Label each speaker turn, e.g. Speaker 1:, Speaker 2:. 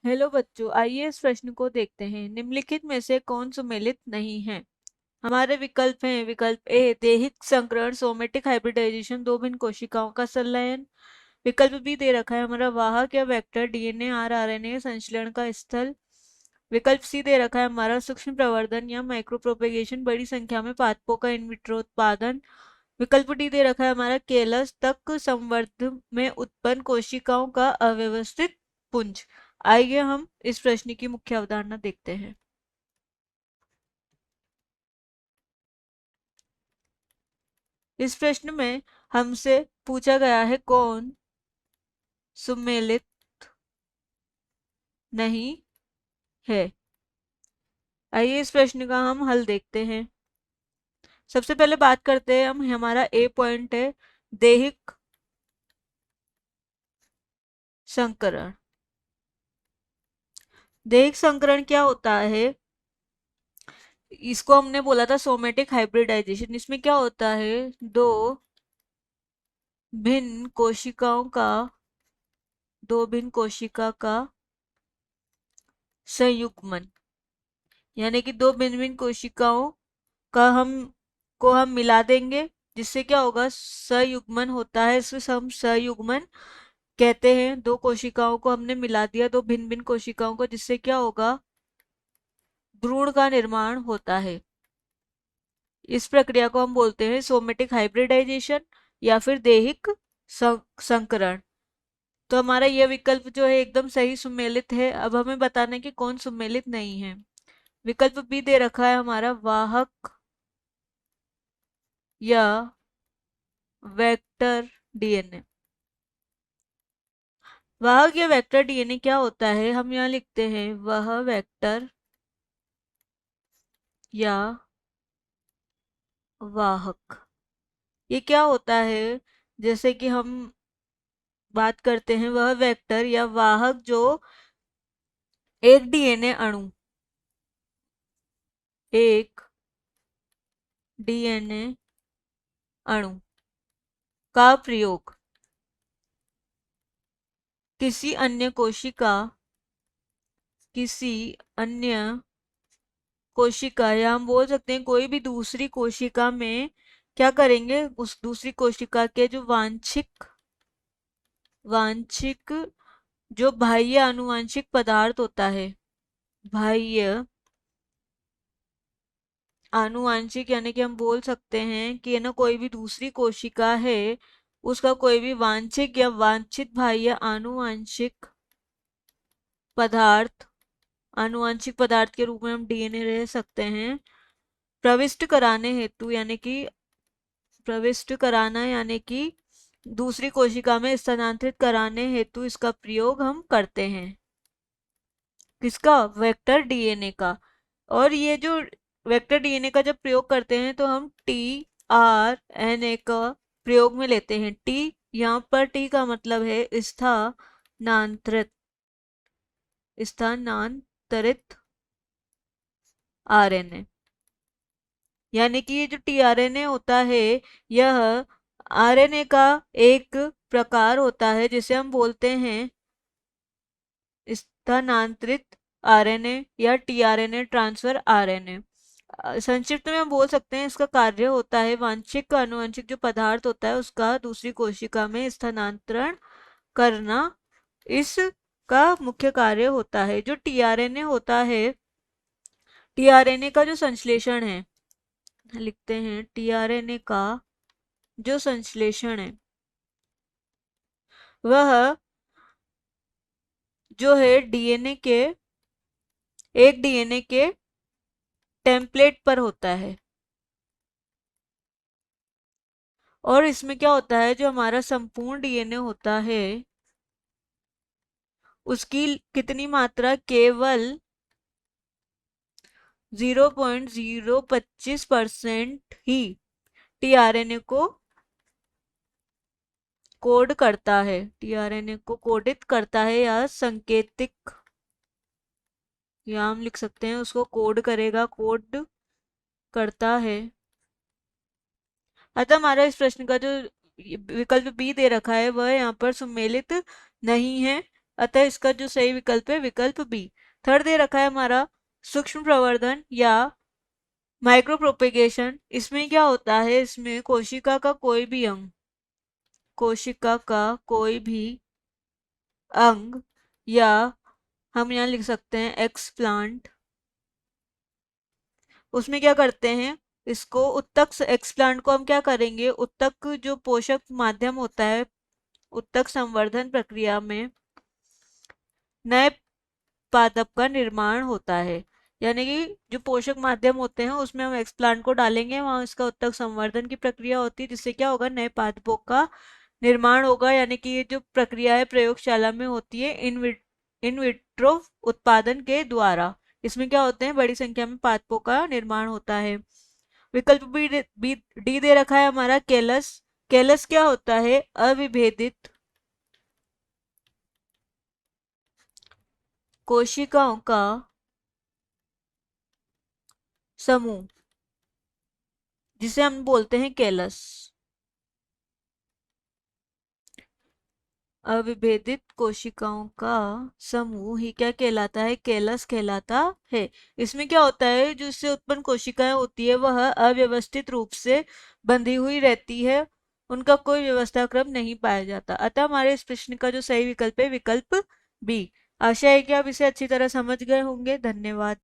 Speaker 1: Hello बच्चों, आइए इस प्रश्न को देखते हैं। निम्नलिखित में से कौन सुमेलित नहीं है? हमारे विकल्प हैं। विकल्प ए दैहिक संकरण सोमेटिक हाइब्रिडाइजेशन, दो भिन्न कोशिकाओं का संलयन। विकल्प बी दे रखा है हमारा वाहक या वेक्टर डीएनए आरआरएनए संश्लेषण का स्थल। विकल्प सी दे रखा है हमारा सूक्ष्म प्रवर्धन या माइक्रो प्रोपेगेशन, बड़ी संख्या में पादपों का इन विट्रो उत्पादन। विकल्प डी दे रखा है हमारा केलस तक संवर्ध में उत्पन्न कोशिकाओं का अव्यवस्थित पुंज। आइए हम इस प्रश्न की मुख्य अवधारणा देखते हैं। इस प्रश्न में हमसे पूछा गया है कौन सुमेलित नहीं है। आइए इस प्रश्न का हम हल देखते हैं। सबसे पहले बात करते हैं हम, हमारा ए पॉइंट है दैहिक संकरण। दैहिक संकरण क्या होता है? इसको हमने बोला था सोमेटिक हाइब्रिडाइजेशन। इसमें क्या होता है, भिन्न कोशिकाओं का दो भिन्न कोशिका का संयुग्मन, यानी कि दो भिन्न भिन्न कोशिकाओं का हम मिला देंगे, जिससे क्या होगा, संयुग्मन होता है। इसको हम संयुग्मन कहते हैं। दो कोशिकाओं को हमने मिला दिया, दो भिन्न भिन्न कोशिकाओं को, जिससे क्या होगा, भ्रूण का निर्माण होता है। इस प्रक्रिया को हम बोलते हैं सोमेटिक हाइब्रिडाइजेशन या फिर दैहिक संकरण। तो हमारा यह विकल्प जो है एकदम सही सुमेलित है। अब हमें बताना है कि कौन सुमेलित नहीं है। विकल्प बी दे रखा है हमारा वाहक या वेक्टर डीएनए। वाहक या वेक्टर डीएनए क्या होता है? हम यहाँ लिखते हैं वह वेक्टर या वाहक। ये क्या होता है? जैसे कि हम बात करते हैं वह वेक्टर या वाहक जो एक डीएनए अणु, एक डीएनए अणु का प्रयोग किसी अन्य कोशिका किसी अन्य कोशिका या हम बोल सकते हैं कोई भी दूसरी कोशिका में क्या करेंगे, उस दूसरी कोशिका के जो वांछिक वांछिक जो बाह्य आनुवांशिक पदार्थ होता है, बाह्य आनुवांशिक, यानी कि हम बोल सकते हैं कि ना कोई भी दूसरी कोशिका है, उसका कोई भी वांछिक या वांछित बाह्य आनुवांशिक पदार्थ, आनुवांशिक पदार्थ के रूप में हम डीएनए रह सकते हैं, प्रविष्ट कराने हेतु, यानी कि प्रविष्ट कराना यानी कि दूसरी कोशिका में स्थानांतरित कराने हेतु इसका प्रयोग हम करते हैं। किसका? वेक्टर डीएनए का। और ये जो वेक्टर डीएनए का जब प्रयोग करते हैं तो हम टी आर एन ए का प्रयोग में लेते हैं। टी, यहाँ पर टी का मतलब है स्थानांतरित, स्थानांतरित आरएनए। यानी कि ये जो टीआरएनए होता है, यह आरएनए का एक प्रकार होता है जिसे हम बोलते हैं स्थानांतरित आरएनए या टीआरएनए ट्रांसफर आरएनए। संक्षिप्त में हम बोल सकते हैं इसका कार्य होता है वांछिक आनुवंशिक जो पदार्थ होता है उसका दूसरी कोशिका में स्थानांतरण करना। इसका मुख्य कार्य होता है। जो टीआरएनए होता है, टीआरएनए का जो संश्लेषण है, लिखते हैं टीआरएनए का जो संश्लेषण है वह जो है डीएनए के, एक डीएनए के टेम्पलेट पर होता है। और इसमें क्या होता है, जो हमारा संपूर्ण डीएनए होता है उसकी कितनी मात्रा, केवल 0.025% ही टीआरएनए को कोड करता है, टीआरएनए को कोडित करता है या संकेतिक, या हम लिख सकते हैं उसको कोड करेगा, कोड करता है। अतः हमारा इस प्रश्न का जो विकल्प बी दे रखा है वह यहाँ पर सुमेलित नहीं है। अतः इसका जो सही विकल्प है विकल्प बी। थर्ड दे रखा है हमारा सूक्ष्म प्रवर्धन या माइक्रो प्रोपेगेशन। इसमें क्या होता है, इसमें कोशिका का कोई भी अंग, कोशिका का कोई भी अंग, या हम यहाँ लिख सकते हैं एक्स प्लांट, उसमें क्या करते हैं, इसको उत्तक एक्सप्लांट को हम क्या करेंगे, उत्तक जो पोषक माध्यम होता है, उत्तक संवर्धन प्रक्रिया में नए पादप का निर्माण होता है। यानी कि जो पोषक माध्यम होते हैं उसमें हम एक्सप्लांट को डालेंगे, वहां इसका उत्तक संवर्धन की प्रक्रिया होती है, जिससे क्या होगा, नए पादपों का निर्माण होगा। यानी कि ये जो प्रक्रिया है प्रयोगशाला में होती है इन विट्रो उत्पादन के द्वारा। इसमें क्या होते हैं, बड़ी संख्या में पादपों का निर्माण होता है। विकल्प बी डी दे रखा है हमारा केलस। केलस क्या होता है, अविभेदित कोशिकाओं का समूह, जिसे हम बोलते हैं केलस। अविभेदित कोशिकाओं का समूह ही क्या कहलाता है, केलस कहलाता है। इसमें क्या होता है, जो इससे उत्पन्न कोशिकाएं होती है वह अव्यवस्थित रूप से बंधी हुई रहती है, उनका कोई व्यवस्था क्रम नहीं पाया जाता। अतः हमारे इस प्रश्न का जो सही विकल्प है विकल्प बी। आशा है कि आप इसे अच्छी तरह समझ गए होंगे। धन्यवाद।